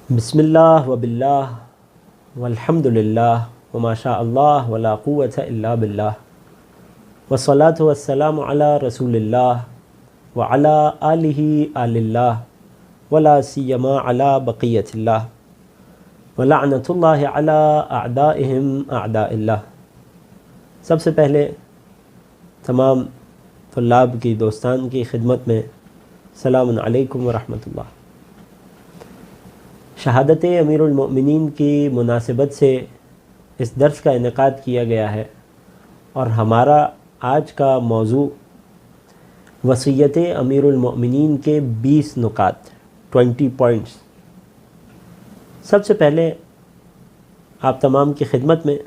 بسم اللہ و باللہ والحمد للہ وما شاء اللہ ولا قوة الا باللہ والصلاة والسلام علی رسول اللہ وعلی آلہ آل اللہ ولا سیما علی بقیت اللہ ولعنۃ اللہ علی اعدائہم اعداء اللہ۔ سب سے پہلے تمام طلاب کی دوستان کی خدمت میں السلام علیکم ورحمۃ اللہ۔ شہادت امیر المؤمنین کی مناسبت سے اس درس کا انعقاد کیا گیا ہے، اور ہمارا آج کا موضوع وصیت امیر المؤمنین کے 20 نکات 20 پوائنٹس۔ سب سے پہلے آپ تمام کی خدمت میں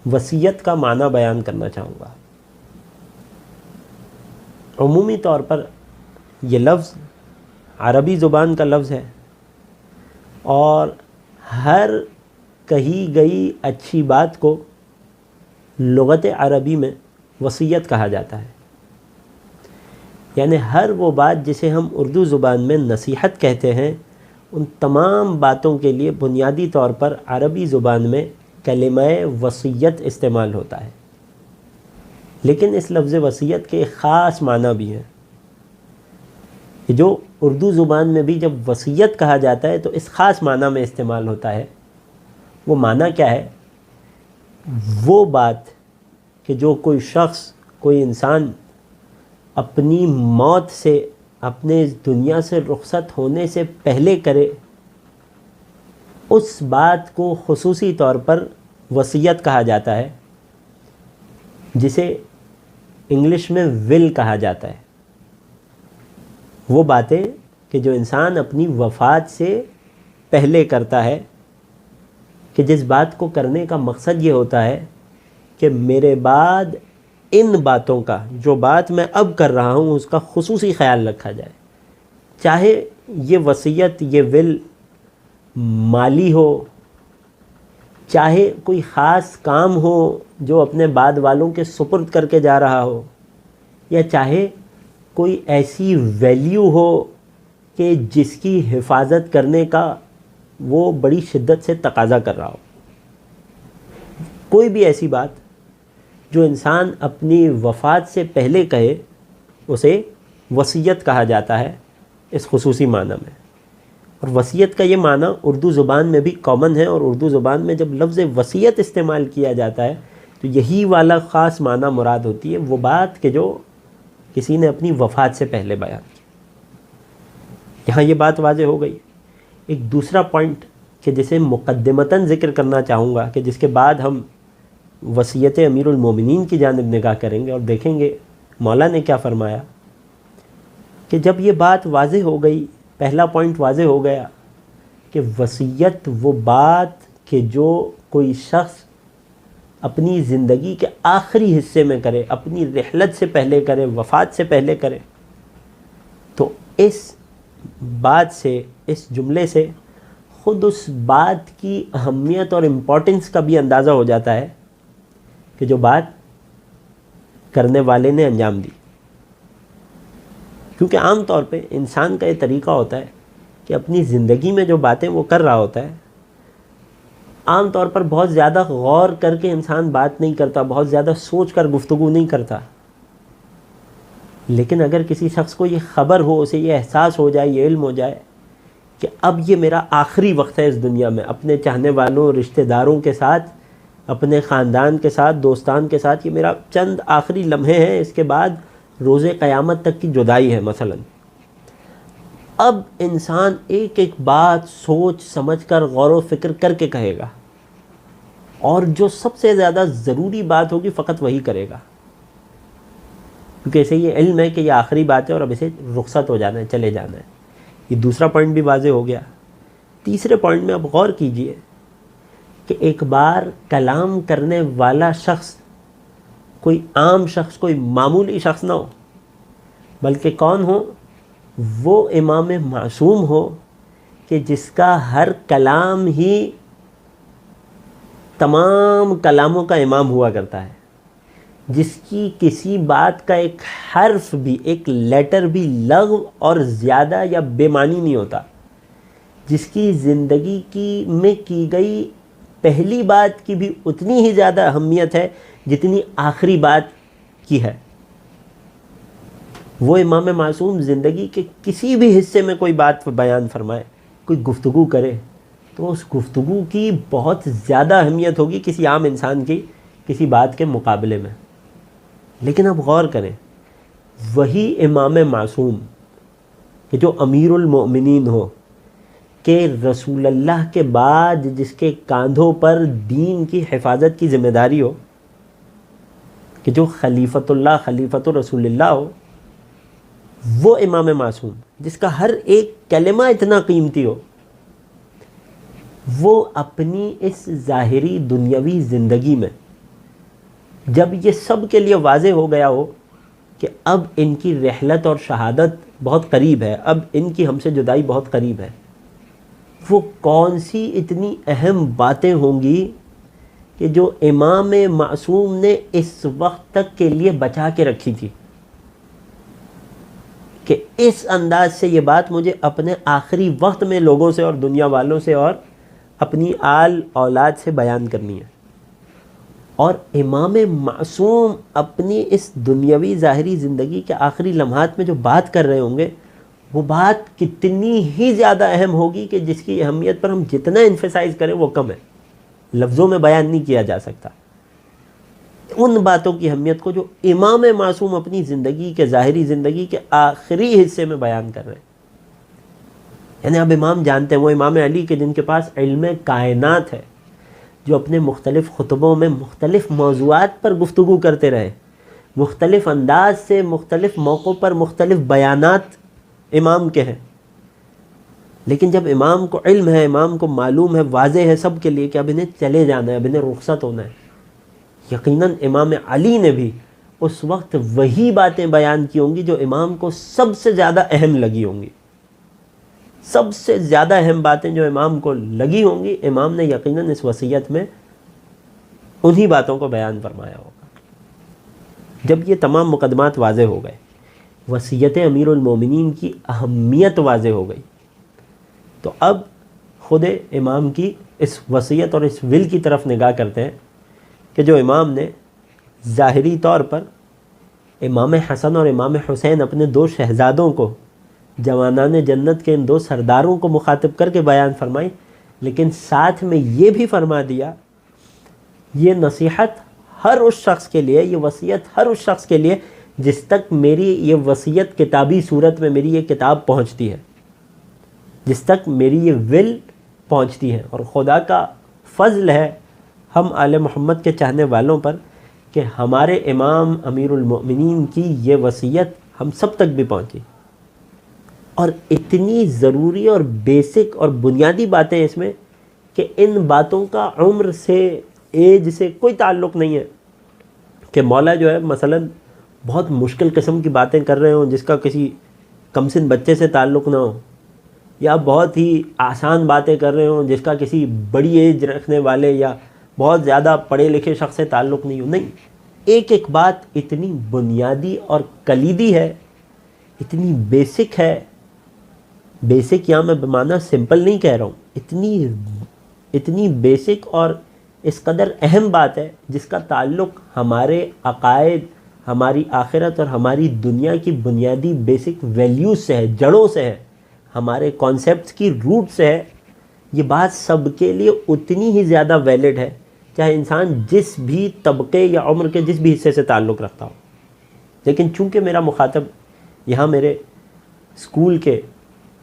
وصیت کا معنی بیان کرنا چاہوں گا۔ عمومی طور پر یہ لفظ عربی زبان کا لفظ ہے، اور ہر کہی گئی اچھی بات کو لغت عربی میں وصیت کہا جاتا ہے، یعنی ہر وہ بات جسے ہم اردو زبان میں نصیحت کہتے ہیں، ان تمام باتوں کے لیے بنیادی طور پر عربی زبان میں کلمہ وصیت استعمال ہوتا ہے۔ لیکن اس لفظ وصیت کے ایک خاص معنی بھی ہے، کہ جو اردو زبان میں بھی جب وصیت کہا جاتا ہے تو اس خاص معنی میں استعمال ہوتا ہے۔ وہ معنی کیا ہے؟ وہ بات کہ جو کوئی شخص، کوئی انسان اپنی موت سے، اپنے دنیا سے رخصت ہونے سے پہلے کرے، اس بات کو خصوصی طور پر وصیت کہا جاتا ہے، جسے انگلش میں ول کہا جاتا ہے۔ وہ باتیں کہ جو انسان اپنی وفات سے پہلے کرتا ہے، کہ جس بات کو کرنے کا مقصد یہ ہوتا ہے کہ میرے بعد ان باتوں کا، جو بات میں اب کر رہا ہوں، اس کا خصوصی خیال رکھا جائے، چاہے یہ وصیت، یہ ول مالی ہو، چاہے کوئی خاص کام ہو جو اپنے بعد والوں کے سپرد کر کے جا رہا ہو، یا چاہے کوئی ایسی ویلیو ہو کہ جس کی حفاظت کرنے کا وہ بڑی شدت سے تقاضا کر رہا ہو۔ کوئی بھی ایسی بات جو انسان اپنی وفات سے پہلے کہے، اسے وصیت کہا جاتا ہے اس خصوصی معنی میں۔ اور وصیت کا یہ معنی اردو زبان میں بھی کامن ہے، اور اردو زبان میں جب لفظ وصیت استعمال کیا جاتا ہے تو یہی والا خاص معنی مراد ہوتی ہے، وہ بات کہ جو کسی نے اپنی وفات سے پہلے بیان کی۔ یہاں یہ بات واضح ہو گئی۔ ایک دوسرا پوائنٹ کہ جسے مقدمتاً ذکر کرنا چاہوں گا، کہ جس کے بعد ہم وصیت امیر المومنین کی جانب نگاہ کریں گے اور دیکھیں گے مولا نے کیا فرمایا، کہ جب یہ بات واضح ہو گئی، پہلا پوائنٹ واضح ہو گیا کہ وصیت وہ بات کہ جو کوئی شخص اپنی زندگی کے آخری حصے میں کرے، اپنی رحلت سے پہلے کرے، وفات سے پہلے کرے، تو اس بات سے، اس جملے سے خود اس بات کی اہمیت اور امپورٹنس کا بھی اندازہ ہو جاتا ہے کہ جو بات کرنے والے نے انجام دی۔ کیونکہ عام طور پہ انسان کا یہ طریقہ ہوتا ہے کہ اپنی زندگی میں جو باتیں وہ کر رہا ہوتا ہے، عام طور پر بہت زیادہ غور کر کے انسان بات نہیں کرتا، بہت زیادہ سوچ کر گفتگو نہیں کرتا۔ لیکن اگر کسی شخص کو یہ خبر ہو، اسے یہ احساس ہو جائے، یہ علم ہو جائے کہ اب یہ میرا آخری وقت ہے اس دنیا میں، اپنے چاہنے والوں، رشتہ داروں کے ساتھ، اپنے خاندان کے ساتھ، دوستان کے ساتھ، یہ میرا چند آخری لمحے ہیں، اس کے بعد روز قیامت تک کی جدائی ہے مثلا، اب انسان ایک ایک بات سوچ سمجھ کر، غور و فکر کر کے کہے گا، اور جو سب سے زیادہ ضروری بات ہوگی فقط وہی کرے گا، کیونکہ اسے یہ علم ہے کہ یہ آخری بات ہے اور اب اسے رخصت ہو جانا ہے، چلے جانا ہے۔ یہ دوسرا پوائنٹ بھی واضح ہو گیا۔ تیسرے پوائنٹ میں اب غور کیجئے کہ ایک بار کلام کرنے والا شخص کوئی عام شخص، کوئی معمولی شخص نہ ہو، بلکہ کون ہو؟ وہ امام معصوم ہو کہ جس کا ہر کلام ہی تمام کلاموں کا امام ہوا کرتا ہے، جس کی کسی بات کا ایک حرف بھی، ایک لیٹر بھی لغو اور زیادہ یا بے معنی نہیں ہوتا، جس کی زندگی کی میں کی گئی پہلی بات کی بھی اتنی ہی زیادہ اہمیت ہے جتنی آخری بات کی ہے. وہ امام معصوم زندگی کے کسی بھی حصے میں کوئی بات بیان فرمائے, کوئی گفتگو کرے, تو اس گفتگو کی بہت زیادہ اہمیت ہوگی کسی عام انسان کی کسی بات کے مقابلے میں. لیکن اب غور کریں, وہی امام معصوم کہ جو امیر المؤمنین ہو, کہ رسول اللہ کے بعد جس کے کاندھوں پر دین کی حفاظت کی ذمہ داری ہو, کہ جو خلیفۃ اللہ خلیفۃ رسول اللہ ہو, وہ امام معصوم جس کا ہر ایک کلمہ اتنا قیمتی ہو, وہ اپنی اس ظاہری دنیاوی زندگی میں جب یہ سب کے لیے واضح ہو گیا ہو کہ اب ان کی رحلت اور شہادت بہت قریب ہے, اب ان کی ہم سے جدائی بہت قریب ہے, وہ کون سی اتنی اہم باتیں ہوں گی کہ جو امام معصوم نے اس وقت تک کے لیے بچا کے رکھی تھی, کہ اس انداز سے یہ بات مجھے اپنے آخری وقت میں لوگوں سے اور دنیا والوں سے اور اپنی آل اولاد سے بیان کرنی ہے. اور امام معصوم اپنی اس دنیاوی ظاہری زندگی کے آخری لمحات میں جو بات کر رہے ہوں گے, وہ بات کتنی ہی زیادہ اہم ہوگی کہ جس کی اہمیت پر ہم جتنا انفیسائز کریں وہ کم ہے, لفظوں میں بیان نہیں کیا جا سکتا. ان باتوں کی اہمیت کو جو امام معصوم اپنی زندگی کے ظاہری زندگی کے آخری حصے میں بیان کر رہے ہیں. یعنی اب امام جانتے ہیں, وہ امام علی کے جن کے پاس علم کائنات ہے, جو اپنے مختلف خطبوں میں مختلف موضوعات پر گفتگو کرتے رہے, مختلف انداز سے مختلف موقعوں پر مختلف بیانات امام کے ہیں. لیکن جب امام کو علم ہے, امام کو معلوم ہے, واضح ہے سب کے لیے کہ اب انہیں چلے جانا ہے, اب انہیں رخصت ہونا ہے, یقیناً امام علی نے بھی اس وقت وہی باتیں بیان کی ہوں گی جو امام کو سب سے زیادہ اہم لگی ہوں گی. سب سے زیادہ اہم باتیں جو امام کو لگی ہوں گی, امام نے یقیناً اس وصیت میں انہی باتوں کو بیان فرمایا ہوگا. جب یہ تمام مقدمات واضح ہو گئے, وصیت امیر المومنین کی اہمیت واضح ہو گئی, تو اب خود امام کی اس وصیت اور اس ول کی طرف نگاہ کرتے ہیں کہ جو امام نے ظاہری طور پر امام حسن اور امام حسین اپنے دو شہزادوں کو, جوانان جنت کے ان دو سرداروں کو مخاطب کر کے بیان فرمائی, لیکن ساتھ میں یہ بھی فرما دیا, یہ نصیحت ہر اس شخص کے لیے, یہ وصیت ہر اس شخص کے لیے جس تک میری یہ وصیت کتابی صورت میں میری یہ کتاب پہنچتی ہے, جس تک میری یہ ول پہنچتی ہے. اور خدا کا فضل ہے ہم آل محمد کے چاہنے والوں پر کہ ہمارے امام امیر المؤمنین کی یہ وصیت ہم سب تک بھی پہنچی, اور اتنی ضروری اور بیسک اور بنیادی باتیں اس میں کہ ان باتوں کا عمر سے, ایج سے کوئی تعلق نہیں ہے. کہ مولا جو ہے مثلاً بہت مشکل قسم کی باتیں کر رہے ہوں جس کا کسی کمسن بچے سے تعلق نہ ہو, یا بہت ہی آسان باتیں کر رہے ہوں جس کا کسی بڑی ایج رکھنے والے یا بہت زیادہ پڑھے لکھے شخص سے تعلق نہیں ہو. نہیں, ایک ایک بات اتنی بنیادی اور کلیدی ہے, اتنی بیسک ہے. بیسک یہاں میں بمعنی سمپل نہیں کہہ رہا ہوں, اتنی بیسک اور اس قدر اہم بات ہے جس کا تعلق ہمارے عقائد, ہماری آخرت اور ہماری دنیا کی بنیادی بیسک ویلیوز سے ہے, جڑوں سے ہے, ہمارے کانسیپٹس کی روٹ سے ہے. یہ بات سب کے لیے اتنی ہی زیادہ ویلڈ ہے, چاہے انسان جس بھی طبقے یا عمر کے جس بھی حصے سے تعلق رکھتا ہو. لیکن چونکہ میرا مخاطب یہاں میرے اسکول کے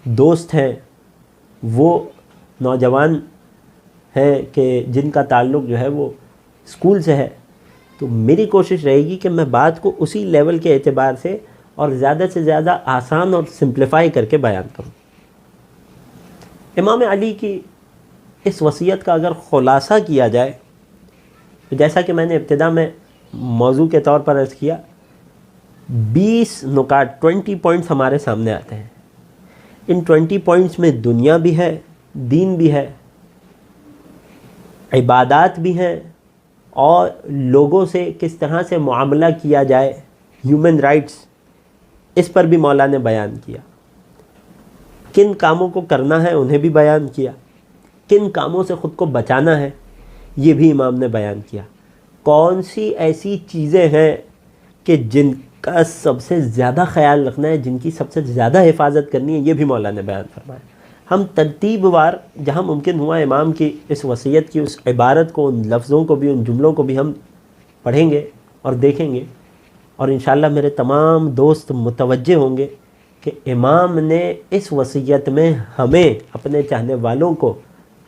دوست ہیں, وہ نوجوان ہیں کہ جن کا تعلق جو ہے وہ اسکول سے ہے, تو میری کوشش رہے گی کہ میں بات کو اسی لیول کے اعتبار سے اور زیادہ سے زیادہ آسان اور سمپلیفائی کر کے بیان کروں. امام علی کی اس وصیت کا اگر خلاصہ کیا جائے تو جیسا کہ میں نے ابتدا میں موضوع کے طور پر عرض کیا, 20 نکات 20 پوائنٹس ہمارے سامنے آتے ہیں. ان 20 پوائنٹس میں دنیا بھی ہے, دین بھی ہے, عبادات بھی ہیں, اور لوگوں سے کس طرح سے معاملہ کیا جائے, ہیومن رائٹس, اس پر بھی مولا نے بیان کیا. کن کاموں کو کرنا ہے انہیں بھی بیان کیا، کن کاموں سے خود کو بچانا ہے یہ بھی امام نے بیان کیا، کون سی ایسی چیزیں ہیں کہ جن کا سب سے زیادہ خیال رکھنا ہے، جن کی سب سے زیادہ حفاظت کرنی ہے، یہ بھی مولا نے بیان فرمایا۔ ہم ترتیب وار جہاں ممکن ہوا امام کی اس وصیت کی اس عبارت کو، ان لفظوں کو بھی، ان جملوں کو بھی ہم پڑھیں گے اور دیکھیں گے، اور انشاءاللہ میرے تمام دوست متوجہ ہوں گے کہ امام نے اس وصیت میں ہمیں اپنے چاہنے والوں کو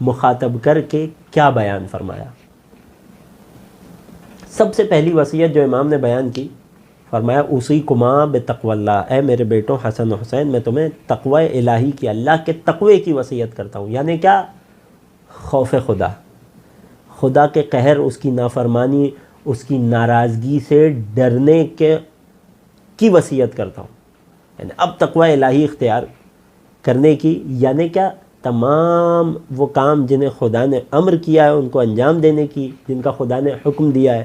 مخاطب کر کے کیا بیان فرمایا۔ سب سے پہلی وصیت جو امام نے بیان کی، فرمایا اوصیکما بتقوی اللہ، اے میرے بیٹوں حسن و حسین، میں تمہیں تقوی الہی کی، اللہ کے تقوی کی وصیت کرتا ہوں۔ یعنی کیا؟ خوف خدا، خدا کے قہر، اس کی نافرمانی، اس کی ناراضگی سے ڈرنے کی وصیت کرتا ہوں۔ یعنی اب تقوی الہی اختیار کرنے کی، یعنی کیا؟ تمام وہ کام جنہیں خدا نے امر کیا ہے ان کو انجام دینے کی، جن کا خدا نے حکم دیا ہے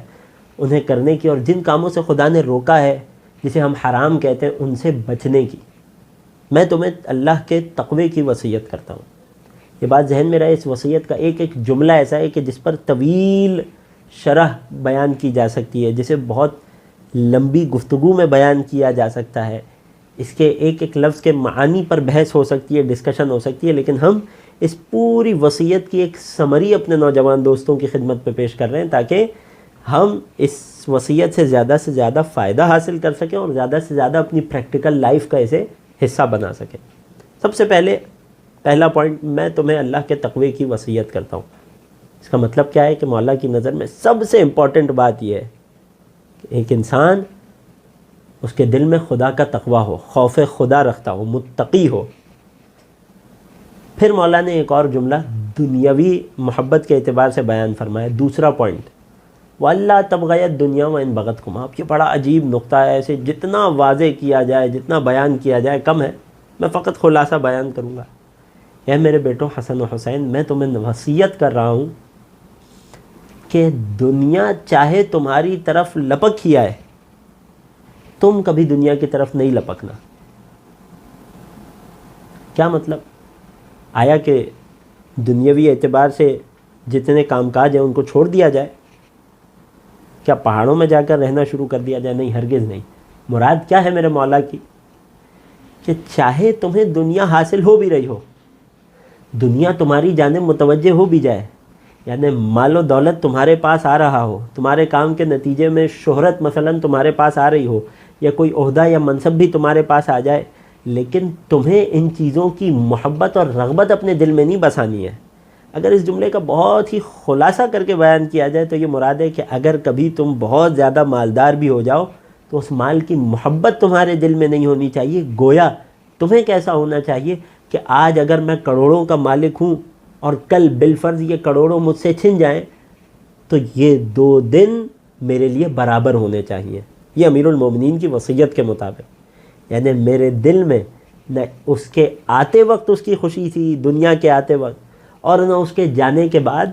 انہیں کرنے کی، اور جن کاموں سے خدا نے روکا ہے جسے ہم حرام کہتے ہیں ان سے بچنے کی۔ میں تمہیں اللہ کے تقوی کی وصیت کرتا ہوں۔ یہ بات ذہن میں رہے، اس وصیت کا ایک ایک جملہ ایسا ہے کہ جس پر طویل شرح بیان کی جا سکتی ہے، جسے بہت لمبی گفتگو میں بیان کیا جا سکتا ہے، اس کے ایک ایک لفظ کے معانی پر بحث ہو سکتی ہے، ڈسکشن ہو سکتی ہے، لیکن ہم اس پوری وصیت کی ایک سمری اپنے نوجوان دوستوں کی خدمت پہ پیش کر رہے ہیں تاکہ ہم اس وصیت سے زیادہ فائدہ حاصل کر سکیں اور زیادہ سے زیادہ اپنی پریکٹیکل لائف کا اسے حصہ بنا سکیں۔ سب سے پہلا پوائنٹ، میں تمہیں اللہ کے تقوی کی وصیت کرتا ہوں۔ اس کا مطلب کیا ہے کہ مولا کی نظر میں سب سے امپورٹنٹ بات یہ ہے کہ ایک انسان اس کے دل میں خدا کا تقوی ہو، خوف خدا رکھتا ہو، متقی ہو۔ پھر مولا نے ایک اور جملہ دنیاوی محبت کے اعتبار سے بیان فرمایا، دوسرا پوائنٹ، وَأَلَّا تَبْغَيَ الدُّنْيَا وَإِنْ بَغَتْكُمْ۔ آپ یہ بڑا عجیب نقطہ ہے، ایسے جتنا واضح کیا جائے، جتنا بیان کیا جائے کم ہے، میں فقط خلاصہ بیان کروں گا۔ اے میرے بیٹوں حسن و حسین، میں تمہیں وصیت کر رہا ہوں کہ دنیا چاہے تمہاری طرف لپک ہی آئے، تم کبھی دنیا کی طرف نہیں لپکنا۔ کیا مطلب؟ آیا کہ دنیاوی اعتبار سے جتنے کام کاج ہیں ان کو چھوڑ دیا جائے؟ کیا پہاڑوں میں جا کر رہنا شروع کر دیا جائے؟ نہیں، ہرگز نہیں۔ مراد کیا ہے میرے مولا کی؟ کہ چاہے تمہیں دنیا حاصل ہو بھی رہی ہو، دنیا تمہاری جانب متوجہ ہو بھی جائے، یعنی مال و دولت تمہارے پاس آ رہا ہو، تمہارے کام کے نتیجے میں شہرت مثلا تمہارے پاس آ رہی ہو، یا کوئی عہدہ یا منصب بھی تمہارے پاس آ جائے، لیکن تمہیں ان چیزوں کی محبت اور رغبت اپنے دل میں نہیں بسانی ہے۔ اگر اس جملے کا بہت ہی خلاصہ کر کے بیان کیا جائے تو یہ مراد ہے کہ اگر کبھی تم بہت زیادہ مالدار بھی ہو جاؤ تو اس مال کی محبت تمہارے دل میں نہیں ہونی چاہیے۔ گویا تمہیں کیسا ہونا چاہیے کہ آج اگر میں کروڑوں کا مالک ہوں اور کل بالفرض یہ کروڑوں مجھ سے چھن جائیں تو یہ 2 دن میرے لیے برابر ہونے چاہیے۔ یہ امیر المومنین کی وصیت کے مطابق، یعنی میرے دل میں نہ اس کے آتے وقت اس کی خوشی تھی، دنیا کے آتے وقت، اور نہ اس کے جانے کے بعد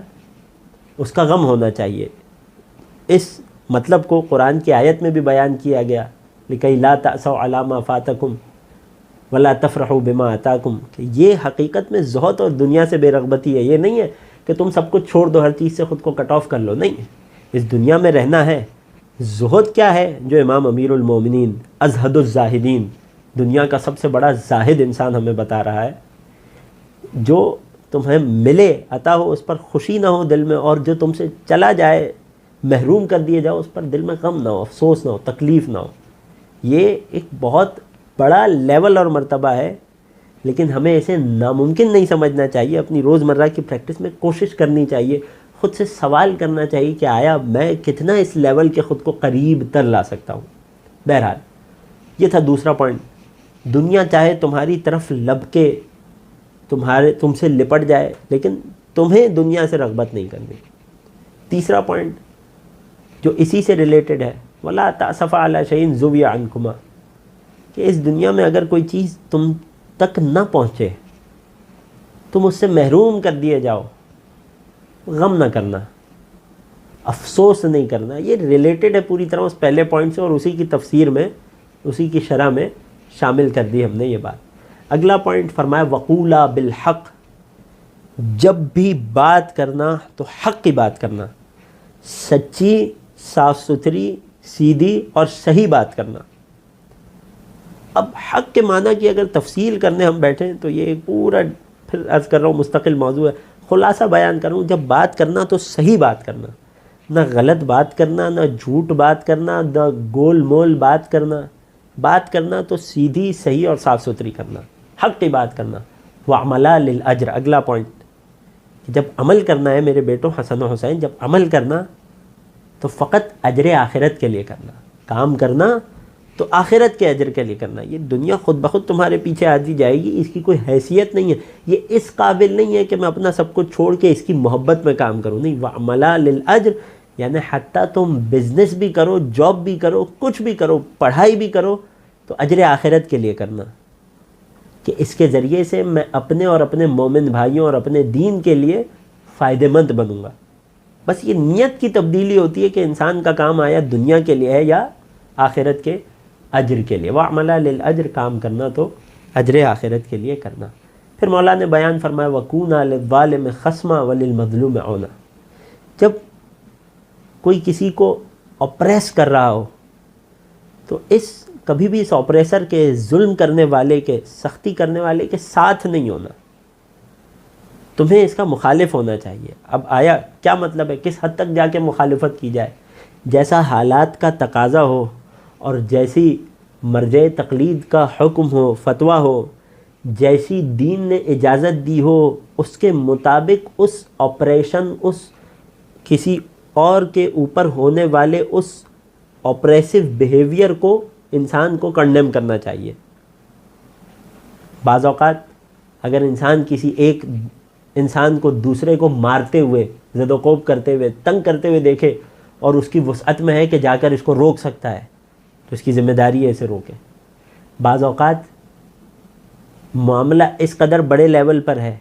اس کا غم ہونا چاہیے۔ اس مطلب کو قرآن کی آیت میں بھی بیان کیا گیا، لِكَيْ لَا تَأْسَوْا عَلَىٰ مَا فَاتَكُمْ وَلَا تَفْرَحُوا بِمَا آتَاكُمْ، کہ یہ حقیقت میں زہد اور دنیا سے بے رغبتی ہے۔ یہ نہیں ہے کہ تم سب کچھ چھوڑ دو، ہر چیز سے خود کو کٹ آف کر لو، نہیں، اس دنیا میں رہنا ہے۔ زہد کیا ہے؟ جو امام امیر المومنین ازہد الزاہدین، دنیا کا سب سے بڑا زاہد انسان ہمیں بتا رہا ہے، جو تمہیں ملے عطا ہو اس پر خوشی نہ ہو دل میں، اور جو تم سے چلا جائے، محروم کر دیے جاؤ، اس پر دل میں غم نہ ہو، افسوس نہ ہو، تکلیف نہ ہو۔ یہ ایک بہت بڑا لیول اور مرتبہ ہے، لیکن ہمیں اسے ناممکن نہیں سمجھنا چاہیے۔ اپنی روزمرہ کی پریکٹس میں کوشش کرنی چاہیے، خود سے سوال کرنا چاہیے کہ آیا میں کتنا اس لیول کے خود کو قریب تر لا سکتا ہوں۔ بہرحال یہ تھا دوسرا پوائنٹ، دنیا چاہے تمہاری طرف لب کے تم سے لپٹ جائے، لیکن تمہیں دنیا سے رغبت نہیں کرنی۔ تیسرا پوائنٹ جو اسی سے ریلیٹڈ ہے، وَلَا تَأْسَفَ عَلَىٰ شَيْءٍ زُوِّيَ عَنْكُمَا، کہ اس دنیا میں اگر کوئی چیز تم تک نہ پہنچے، تم اس سے محروم کر دیے جاؤ، غم نہ کرنا، افسوس نہیں کرنا۔ یہ ریلیٹڈ ہے پوری طرح اس پہلے پوائنٹ سے، اور اسی کی تفسیر میں، اسی کی شرح میں شامل کر دی ہم نے یہ بات۔ اگلا پوائنٹ فرمایا وقولا بالحق، جب بھی بات کرنا تو حق کی بات کرنا، سچی، صاف ستھری، سیدھی اور صحیح بات کرنا۔ اب حق کے معنی کی اگر تفصیل کرنے ہم بیٹھیں تو یہ پورا پھر عرض کر رہا ہوں مستقل موضوع ہے، خلاصہ بیان کروں، جب بات کرنا تو صحیح بات کرنا، نہ غلط بات کرنا، نہ جھوٹ بات کرنا، نہ گول مول بات کرنا، بات کرنا تو سیدھی، صحیح اور صاف ستھری کرنا، حق کی بات کرنا۔ وَعْمَلَا لِلْأَجْرِ، اگلا پوائنٹ، جب عمل کرنا ہے میرے بیٹوں حسن و حسین، جب عمل کرنا تو فقط اجر آخرت کے لیے کرنا، کام کرنا تو آخرت کے اجر کے لیے کرنا۔ یہ دنیا خود بخود تمہارے پیچھے آتی جائے گی، اس کی کوئی حیثیت نہیں ہے، یہ اس قابل نہیں ہے کہ میں اپنا سب کچھ چھوڑ کے اس کی محبت میں کام کروں، نہیں۔ وَعْمَلَا لِلْأَجْرِ، یعنی حتیٰ تم بزنس بھی کرو، جاب بھی کرو، کچھ بھی کرو، پڑھائی بھی کرو تو اجر آخرت کے لیے کرنا، کہ اس کے ذریعے سے میں اپنے اور اپنے مومن بھائیوں اور اپنے دین کے لیے فائدہ مند بنوں گا۔ بس یہ نیت کی تبدیلی ہوتی ہے کہ انسان کا کام آیا دنیا کے لیے ہے یا آخرت کے اجر کے لیے۔ وَعْمَلَا لِلْأَجْرِ، کام کرنا تو اجر آخرت کے لیے کرنا۔ پھر مولا نے بیان فرمایا وَكُونَا لِلظَّالِمِ خَصْمًا وَلِلْمَظْلُومِ عَوْنًا، جب کوئی کسی کو اپریس کر رہا ہو تو کبھی بھی اس اپریسر کے، ظلم کرنے والے کے، سختی کرنے والے کے ساتھ نہیں ہونا، تمہیں اس کا مخالف ہونا چاہیے۔ اب آیا کیا مطلب ہے، کس حد تک جا کے مخالفت کی جائے؟ جیسا حالات کا تقاضا ہو اور جیسی مرجع تقلید کا حکم ہو، فتویٰ ہو، جیسی دین نے اجازت دی ہو، اس کے مطابق اس آپریشن، اس کسی اور کے اوپر ہونے والے اس آپریسو بیہیویئر کو انسان کو کنڈیم کرنا چاہیے۔ بعض اوقات اگر انسان کسی ایک انسان کو دوسرے کو مارتے ہوئے، زد و کوب کرتے ہوئے، تنگ کرتے ہوئے دیکھے اور اس کی وسعت میں ہے کہ جا کر اس کو روک سکتا ہے تو اس کی ذمہ داری ہے اسے روکے۔ بعض اوقات معاملہ اس قدر بڑے لیول پر ہے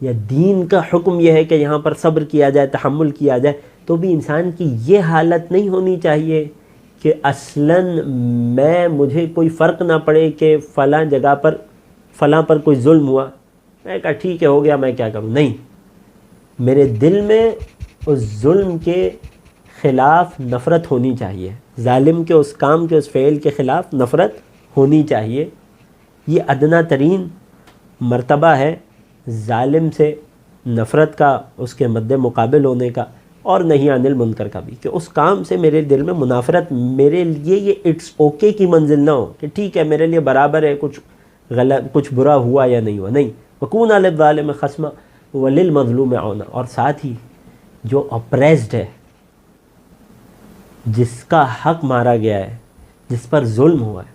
یا دین کا حکم یہ ہے کہ یہاں پر صبر کیا جائے، تحمل کیا جائے، تو بھی انسان کی یہ حالت نہیں ہونی چاہیے کہ اصلاً مجھے کوئی فرق نہ پڑے کہ فلاں جگہ پر فلاں پر کوئی ظلم ہوا، میں کہا ٹھیک ہے ہو گیا، میں کیا کروں، نہیں، میرے دل میں اس ظلم کے خلاف نفرت ہونی چاہیے، ظالم کے اس کام کے، اس فعل کے خلاف نفرت ہونی چاہیے۔ یہ ادنیٰ ترین مرتبہ ہے ظالم سے نفرت کا، اس کے مد مقابل ہونے کا، اور نہیں عن المنکر کا بھی، کہ اس کام سے میرے دل میں منافرت، میرے لیے یہ اٹس اوکے کی منزل نہ ہو کہ ٹھیک ہے میرے لیے برابر ہے، کچھ غلط، کچھ برا ہوا یا نہیں ہوا، نہیں۔ وَكُونَا لِلظَّالِمِ خَصْمًا وَلِلْمَظْلُومِ عَوْنًا، اور ساتھ ہی جو اپریسڈ ہے، جس کا حق مارا گیا ہے، جس پر ظلم ہوا ہے،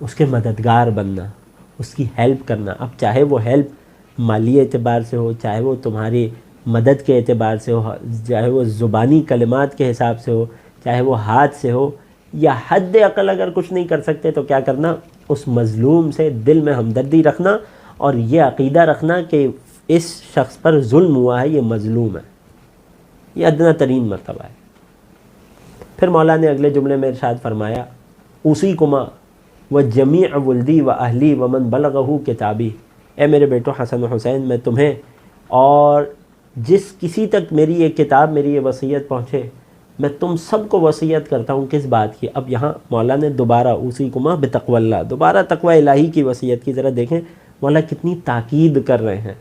اس کے مددگار بننا، اس کی ہیلپ کرنا۔ اب چاہے وہ ہیلپ مالی اعتبار سے ہو، چاہے وہ تمہاری مدد کے اعتبار سے ہو، چاہے وہ زبانی کلمات کے حساب سے ہو، چاہے وہ ہاتھ سے ہو، یا حد عقل اگر کچھ نہیں کر سکتے تو کیا کرنا، اس مظلوم سے دل میں ہمدردی رکھنا اور یہ عقیدہ رکھنا کہ اس شخص پر ظلم ہوا ہے، یہ مظلوم ہے۔ یہ ادنیٰ ترین مرتبہ ہے۔ پھر مولا نے اگلے جملے میں ارشاد فرمایا اوصیکما وجمیع ولدی و اہلی ومن بلغہ کتابی، اے میرے بیٹو حسن و حسین، میں تمہیں اور جس کسی تک میری یہ کتاب، میری یہ وصیت پہنچے، میں تم سب کو وصیت کرتا ہوں کس بات کی۔ اب یہاں مولا نے دوبارہ اوصیکما بتقوی اللہ، دوبارہ تقوی الہی کی وصیت کی۔ ذرا دیکھیں مولا کتنی تاکید کر رہے ہیں۔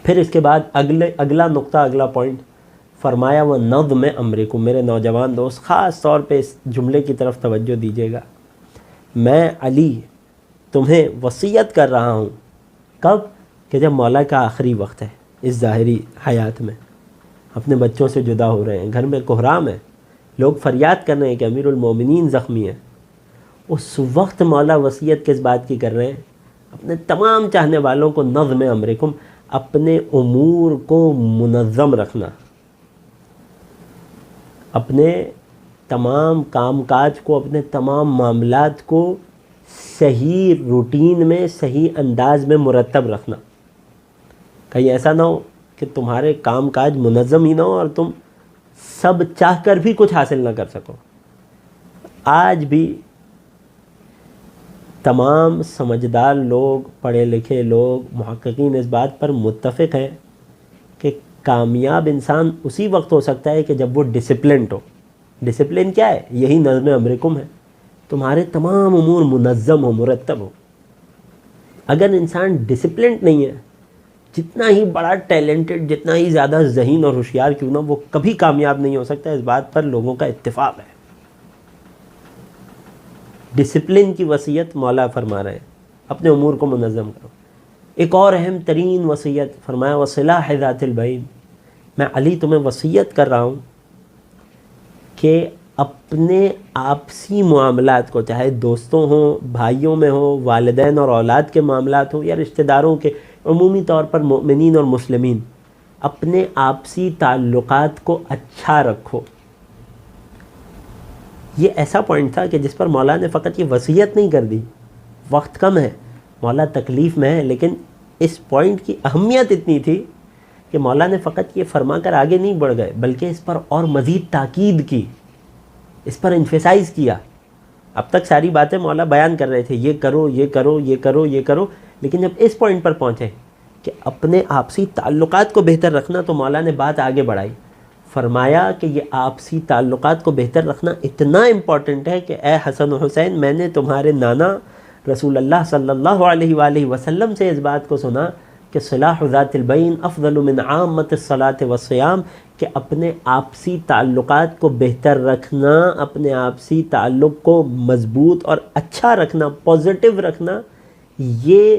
پھر اس کے بعد اگلا نقطہ، اگلا پوائنٹ فرمایا وہ نظم امرکم، میرے نوجوان دوست خاص طور پہ اس جملے کی طرف توجہ دیجیے گا۔ میں علی تمہیں وصیت کر رہا ہوں، کب؟ کہ جب مولا کا آخری وقت ہے اس ظاہری حیات میں، اپنے بچوں سے جدا ہو رہے ہیں، گھر میں کوحرام ہے، لوگ فریاد کر رہے ہیں کہ امیر المومنین زخمی ہے، اس وقت مولا وصیت کس بات کی کر رہے ہیں؟ اپنے تمام چاہنے والوں کو نظم امرکم، اپنے امور کو منظم رکھنا، اپنے تمام کام کاج کو، اپنے تمام معاملات کو صحیح روٹین میں، صحیح انداز میں مرتب رکھنا۔ کہیں ایسا نہ ہو کہ تمہارے کام کاج منظم ہی نہ ہو اور تم سب چاہ کر بھی کچھ حاصل نہ کر سکو۔ آج بھی تمام سمجھدار لوگ، پڑھے لکھے لوگ، محققین اس بات پر متفق ہیں کہ کامیاب انسان اسی وقت ہو سکتا ہے کہ جب وہ ڈسپلنڈ ہو۔ ڈسپلن کیا ہے؟ یہی نظم امرکم ہے، تمہارے تمام امور منظم ہو، مرتب ہو۔ اگر انسان ڈسپلنڈ نہیں ہے، جتنا ہی بڑا ٹیلنٹڈ، جتنا ہی زیادہ ذہین اور ہوشیار کیوں نہ، وہ کبھی کامیاب نہیں ہو سکتا۔ اس بات پر لوگوں کا اتفاق ہے۔ ڈسپلن کی وصیت مولا فرما رہے ہیں، اپنے امور کو منظم کرو۔ ایک اور اہم ترین وصیت فرمایا وصلاح ذات البین، میں علی تمہیں وصیت کر رہا ہوں کہ اپنے آپسی معاملات کو، چاہے دوستوں ہوں، بھائیوں میں ہو، والدین اور اولاد کے معاملات ہوں، یا رشتہ داروں کے، عمومی طور پر مومنین اور مسلمین، اپنے آپسی تعلقات کو اچھا رکھو۔ یہ ایسا پوائنٹ تھا کہ جس پر مولا نے فقط یہ وصیت نہیں کر دی۔ وقت کم ہے، مولا تکلیف میں ہے، لیکن اس پوائنٹ کی اہمیت اتنی تھی کہ مولا نے فقط یہ فرما کر آگے نہیں بڑھ گئے، بلکہ اس پر اور مزید تاکید کی، اس پر انفیسائز کیا۔ اب تک ساری باتیں مولا بیان کر رہے تھے، یہ کرو، یہ کرو، یہ کرو، یہ کرو، لیکن جب اس پوائنٹ پر پہنچے کہ اپنے آپسی تعلقات کو بہتر رکھنا، تو مولا نے بات آگے بڑھائی۔ فرمایا کہ یہ آپسی تعلقات کو بہتر رکھنا اتنا امپورٹنٹ ہے کہ اے حسن و حسین، میں نے تمہارے نانا رسول اللہ صلی اللہ علیہ وآلہ وسلم سے اس بات کو سنا کہ صلاح ذات البین افضل من عامت الصلاۃ والصیام، کہ اپنے آپسی تعلقات کو بہتر رکھنا، اپنے آپسی تعلق کو مضبوط اور اچھا رکھنا، پازیٹیو رکھنا، یہ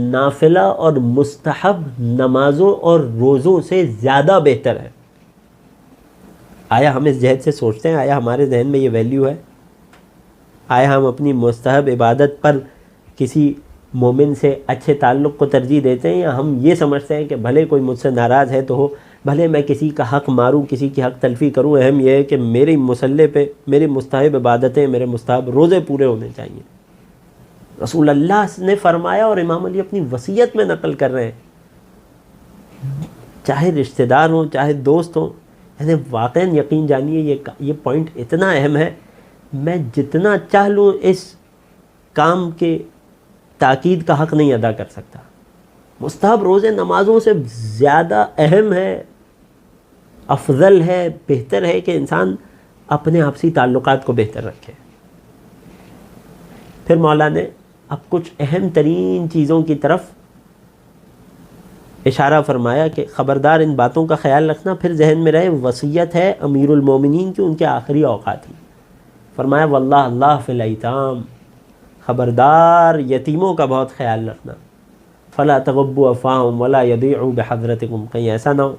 نافلہ اور مستحب نمازوں اور روزوں سے زیادہ بہتر ہے۔ آیا ہم اس جہت سے سوچتے ہیں؟ آیا ہمارے ذہن میں یہ ویلیو ہے؟ آیا ہم اپنی مستحب عبادت پر کسی مومن سے اچھے تعلق کو ترجیح دیتے ہیں، یا ہم یہ سمجھتے ہیں کہ بھلے کوئی مجھ سے ناراض ہے تو ہو، بھلے میں کسی کا حق ماروں، کسی کی حق تلفی کروں، اہم یہ ہے کہ میری مصلی پہ میری مستحب عبادتیں، میرے مستحب روزے پورے ہونے چاہیے۔ رسول اللہ نے فرمایا اور امام علی اپنی وصیت میں نقل کر رہے ہیں، چاہے رشتہ دار ہوں، چاہے دوست ہوں، یعنی واقعاً یقین جانیے یہ پوائنٹ اتنا اہم ہے، میں جتنا چاہ لوں اس کام کے تاکید کا حق نہیں ادا کر سکتا۔ مستحب روزے نمازوں سے زیادہ اہم ہے، افضل ہے، بہتر ہے کہ انسان اپنے آپسی تعلقات کو بہتر رکھے۔ پھر مولا نے اب کچھ اہم ترین چیزوں کی طرف اشارہ فرمایا کہ خبردار ان باتوں کا خیال رکھنا، پھر ذہن میں رہے وصیت ہے امیر المومنین کی ان کے آخری اوقات میں۔ فرمایا واللہ اللہ فی الایتام، خبردار یتیموں کا بہت خیال رکھنا۔ فلا تغبوا افواہم ولا یضیعوا بحضرتکم، کہیں ایسا نہ ہو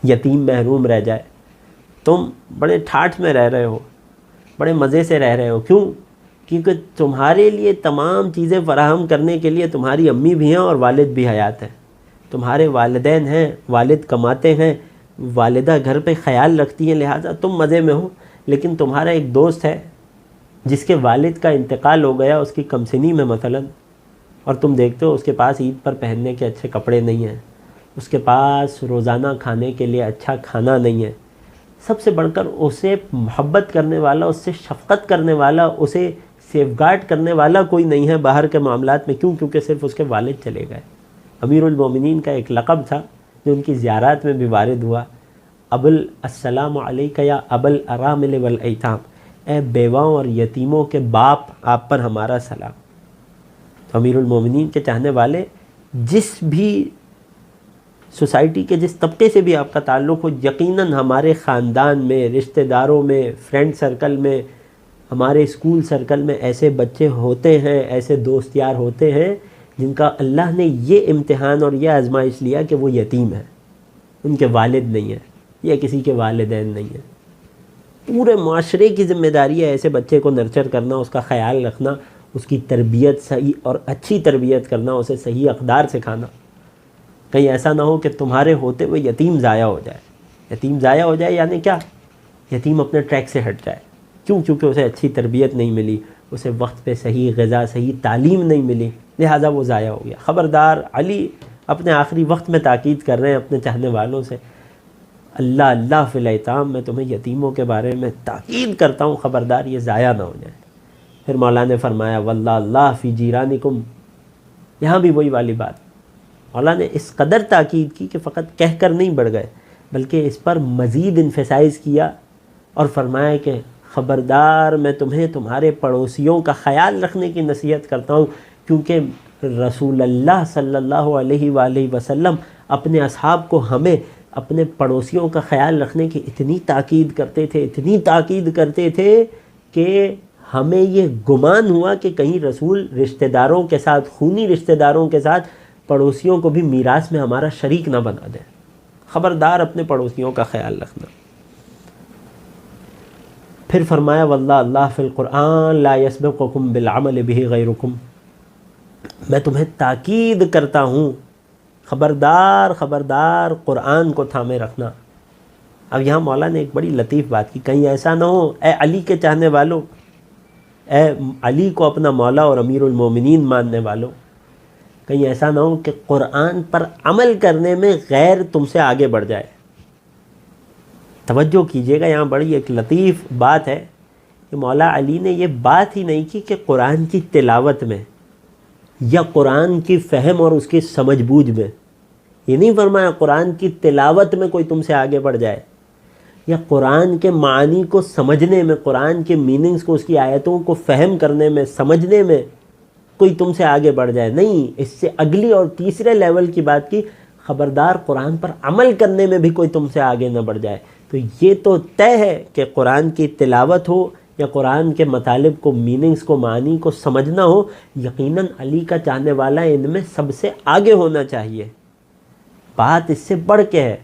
یتیم محروم رہ جائے۔ تم بڑے ٹھاٹھ میں رہ رہے ہو، بڑے مزے سے رہ رہے ہو، کیوں؟ کیونکہ تمہارے لیے تمام چیزیں فراہم کرنے کے لیے تمہاری امی بھی ہیں اور والد بھی حیات ہیں، تمہارے والدین ہیں، والد کماتے ہیں، والدہ گھر پہ خیال رکھتی ہیں، لہٰذا تم مزے میں ہو۔ لیکن تمہارا ایک دوست ہے جس کے والد کا انتقال ہو گیا، اس کی کمسنی میں مثلا، اور تم دیکھتے ہو اس کے پاس عید پر پہننے کے اچھے کپڑے نہیں ہیں، اس کے پاس روزانہ کھانے کے لیے اچھا کھانا نہیں ہے، سب سے بڑھ کر اسے محبت کرنے والا، اس سے شفقت کرنے والا، اسے سیف گارڈ کرنے والا کوئی نہیں ہے باہر کے معاملات میں۔ کیوں؟ کیونکہ صرف اس کے والد چلے گئے۔ امیر المومنین کا ایک لقب تھا جو ان کی زیارات میں بھی وارد ہوا، السلام علیک یا ابا الارامل والایتام، اے بیواؤں اور یتیموں کے باپ، آپ پر ہمارا سلام۔ تو امیر المومنین کے چاہنے والے جس بھی سوسائٹی کے جس طبقے سے بھی آپ کا تعلق ہو، یقیناً ہمارے خاندان میں، رشتہ داروں میں، فرینڈ سرکل میں، ہمارے اسکول سرکل میں ایسے بچے ہوتے ہیں، ایسے دوست یار ہوتے ہیں جن کا اللہ نے یہ امتحان اور یہ آزمائش لیا کہ وہ یتیم ہیں، ان کے والد نہیں ہیں یا کسی کے والدین نہیں ہیں۔ پورے معاشرے کی ذمہ داری ہے ایسے بچے کو نرچر کرنا، اس کا خیال رکھنا، اس کی تربیت صحیح اور اچھی تربیت کرنا، اسے صحیح اقدار سکھانا۔ کہیں ایسا نہ ہو کہ تمہارے ہوتے ہوئے یتیم ضائع ہو جائے۔ یتیم ضائع ہو جائے یعنی کیا؟ یتیم اپنے ٹریک سے ہٹ جائے۔ کیوں؟ کیونکہ اسے اچھی تربیت نہیں ملی، اسے وقت پہ صحیح غذا، صحیح تعلیم نہیں ملی، لہٰذا وہ ضائع ہو گیا۔ خبردار، علی اپنے آخری وقت میں تاکید کر رہے ہیں اپنے چاہنے والوں سے، اللہ اللہ فی الایتام، میں تمہیں یتیموں کے بارے میں تاکید کرتا ہوں، خبردار یہ ضائع نہ ہو جائے۔ پھر مولا نے فرمایا واللہ اللہ فی جیرانکم، یہاں بھی وہی والی بات، مولا نے اس قدر تاکید کی کہ فقط کہہ کر نہیں بڑھ گئے بلکہ اس پر مزید انفسائز کیا اور فرمایا کہ خبردار میں تمہیں تمہارے پڑوسیوں کا خیال رکھنے کی نصیحت کرتا ہوں، کیونکہ رسول اللہ صلی اللہ علیہ وآلہ وسلم اپنے اصحاب کو ہمیں اپنے پڑوسیوں کا خیال رکھنے کی اتنی تاکید کرتے تھے کہ ہمیں یہ گمان ہوا کہ کہیں رسول رشتہ داروں کے ساتھ، خونی رشتہ داروں کے ساتھ پڑوسیوں کو بھی میراث میں ہمارا شریک نہ بنا دیں۔ خبردار اپنے پڑوسیوں کا خیال رکھنا۔ پھر فرمایا واللہ اللہ فی القرآن لا یسبقکم بالعمل بہ غیرکم، میں تمہیں تاکید کرتا ہوں، خبردار قرآن کو تھامے رکھنا۔ اب یہاں مولا نے ایک بڑی لطیف بات کی، کہیں ایسا نہ ہو اے علی کے چاہنے والوں، اے علی کو اپنا مولا اور امیر المومنین ماننے والوں، کہیں ایسا نہ ہو کہ قرآن پر عمل کرنے میں غیر تم سے آگے بڑھ جائے۔ توجہ کیجئے گا، یہاں بڑی ایک لطیف بات ہے کہ مولا علی نے یہ بات ہی نہیں کی کہ قرآن کی تلاوت میں یا قرآن کی فہم اور اس کی سمجھ بوجھ میں، یہ نہیں فرمایا قرآن کی تلاوت میں کوئی تم سے آگے بڑھ جائے یا قرآن کے معانی کو سمجھنے میں، قرآن کے میننگز کو، اس کی آیتوں کو فہم کرنے میں، سمجھنے میں کوئی تم سے آگے بڑھ جائے، نہیں، اس سے اگلی اور تیسرے لیول کی بات کی، خبردار قرآن پر عمل کرنے میں بھی کوئی تم سے آگے نہ بڑھ جائے۔ تو یہ تو طے ہے کہ قرآن کی تلاوت ہو یا قرآن کے مطالب کو، میننگز کو، معانی کو سمجھنا ہو، یقیناً علی کا چاہنے والا ان میں سب سے آگے ہونا چاہیے۔ بات اس سے بڑھ کے ہے،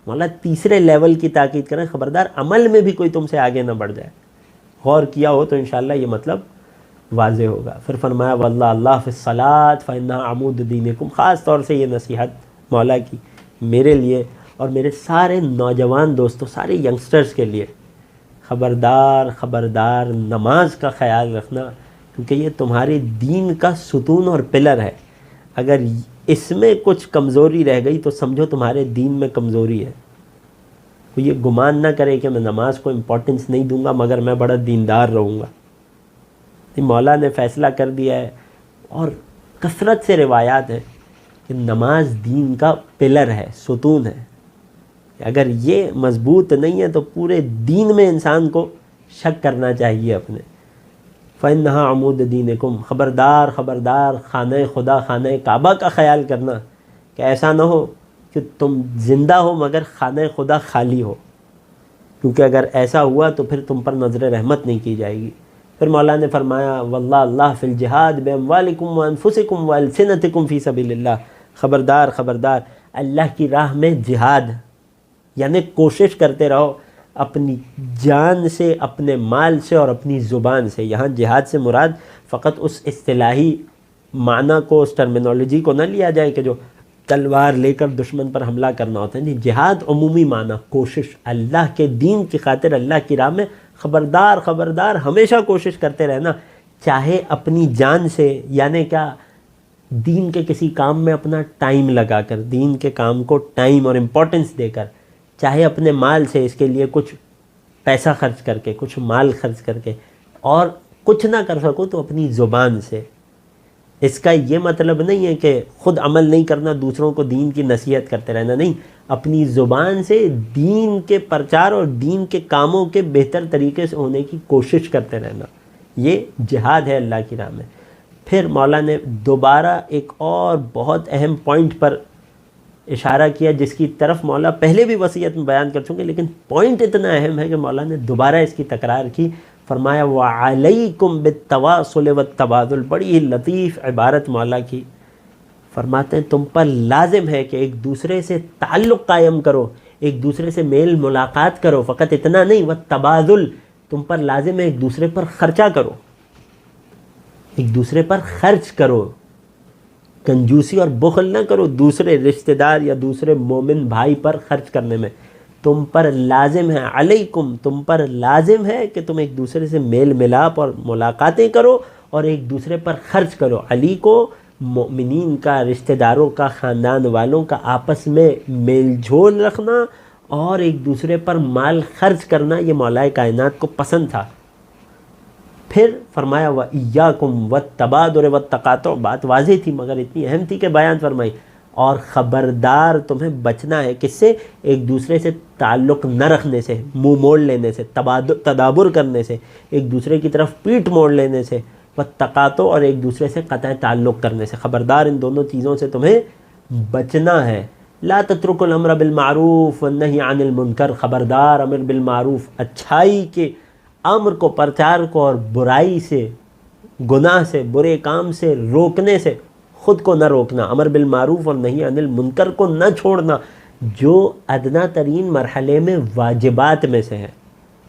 مولا تیسرے لیول کی تاکید کریں، خبردار عمل میں بھی کوئی تم سے آگے نہ بڑھ جائے۔ غور کیا ہو تو انشاءاللہ یہ مطلب واضح ہوگا۔ پھر فرمایا واللہ اللہ فی الصلاۃ فإنہا عمود دینکم، خاص طور سے یہ نصیحت مولا کی میرے لیے اور میرے سارے نوجوان دوستوں، سارے ینگسٹرز کے لیے، خبردار نماز کا خیال رکھنا، کیونکہ یہ تمہارے دین کا ستون اور پلر ہے۔ اگر اس میں کچھ کمزوری رہ گئی تو سمجھو تمہارے دین میں کمزوری ہے۔ کوئی یہ گمان نہ کرے کہ میں نماز کو امپورٹنس نہیں دوں گا مگر میں بڑا دیندار رہوں گا۔ مولا نے فیصلہ کر دیا ہے اور کثرت سے روایات ہیں کہ نماز دین کا پلر ہے، ستون ہے۔ اگر یہ مضبوط نہیں ہے تو پورے دین میں انسان کو شک کرنا چاہیے اپنے۔ فإنہا عمود دینکم، خبردار خانہ خدا، خانہ کعبہ کا خیال کرنا کہ ایسا نہ ہو کہ تم زندہ ہو مگر خانہ خدا خالی ہو، کیونکہ اگر ایسا ہوا تو پھر تم پر نظر رحمت نہیں کی جائے گی۔ پھر مولا نے فرمایا واللہ اللہ فی الجہاد باموالکم وانفسکم والسنتکم فی سبیل اللہ، خبردار اللہ کی راہ میں جہاد، یعنی کوشش کرتے رہو اپنی جان سے، اپنے مال سے اور اپنی زبان سے۔ یہاں جہاد سے مراد فقط اس اصطلاحی معنی کو، اس ٹرمینالوجی کو نہ لیا جائے کہ جو تلوار لے کر دشمن پر حملہ کرنا ہوتا ہے، نہیں، جہاد عمومی معنی، کوشش اللہ کے دین کی خاطر، اللہ کی راہ میں خبردار ہمیشہ کوشش کرتے رہنا، چاہے اپنی جان سے، یعنی کیا، دین کے کسی کام میں اپنا ٹائم لگا کر، دین کے کام کو ٹائم اور امپورٹنس دے کر، چاہے اپنے مال سے، اس کے لیے کچھ پیسہ خرچ کر کے، کچھ مال خرچ کر کے، اور کچھ نہ کر سکو تو اپنی زبان سے۔ اس کا یہ مطلب نہیں ہے کہ خود عمل نہیں کرنا، دوسروں کو دین کی نصیحت کرتے رہنا، نہیں، اپنی زبان سے دین کے پرچار اور دین کے کاموں کے بہتر طریقے سے ہونے کی کوشش کرتے رہنا، یہ جہاد ہے اللہ کی راہ میں۔ پھر مولا نے دوبارہ ایک اور بہت اہم پوائنٹ پر اشارہ کیا، جس کی طرف مولا پہلے بھی وصیت میں بیان کر چکے، لیکن پوائنٹ اتنا اہم ہے کہ مولا نے دوبارہ اس کی تکرار کی۔ فرمایا وَعَلَيْكُمْ بِالتَّوَاصُلِ وَالتَّبَادُلِ، بڑی ہی لطیف عبارت مولا کی، فرماتے ہیں تم پر لازم ہے کہ ایک دوسرے سے تعلق قائم کرو، ایک دوسرے سے میل ملاقات کرو، فقط اتنا نہیں، وَالتَّبَادُلِ، تم پر لازم ہے ایک دوسرے پر خرچہ کرو، ایک دوسرے پر خرچ کرو، کنجوسی اور بخل نہ کرو دوسرے رشتہ دار یا دوسرے مومن بھائی پر خرچ کرنے میں۔ تم پر لازم ہے، علیکم، تم پر لازم ہے کہ تم ایک دوسرے سے میل ملاپ اور ملاقاتیں کرو اور ایک دوسرے پر خرچ کرو۔ علی کو مومنین کا، رشتہ داروں کا، خاندان والوں کا آپس میں میل جھول رکھنا اور ایک دوسرے پر مال خرچ کرنا، یہ مولا کائنات کو پسند تھا۔ پھر فرمایا وَإِيَّاكُمْ وَالتَّبَادُرَ وَالتَّقَاطُعَ، بات واضح تھی مگر اتنی اہم تھی کہ بیان فرمائی، اور خبردار تمہیں بچنا ہے کس سے؟ ایک دوسرے سے تعلق نہ رکھنے سے، منہ موڑ لینے سے، تدابر کرنے سے، ایک دوسرے کی طرف پیٹھ موڑ لینے سے، والتقاطع، اور ایک دوسرے سے قطع تعلق کرنے سے۔ خبردار ان دونوں چیزوں سے تمہیں بچنا ہے۔ لا تترکوا الامر بالمعروف والنہی عن المنکر، خبردار امر بالمعروف، اچھائی کے امر کو، پرچار کو، اور برائی سے، گناہ سے، برے کام سے روکنے سے خود کو نہ روکنا، امر بالمعروف اور نہی عن المنکر کو نہ چھوڑنا، جو ادنا ترین مرحلے میں واجبات میں سے ہے۔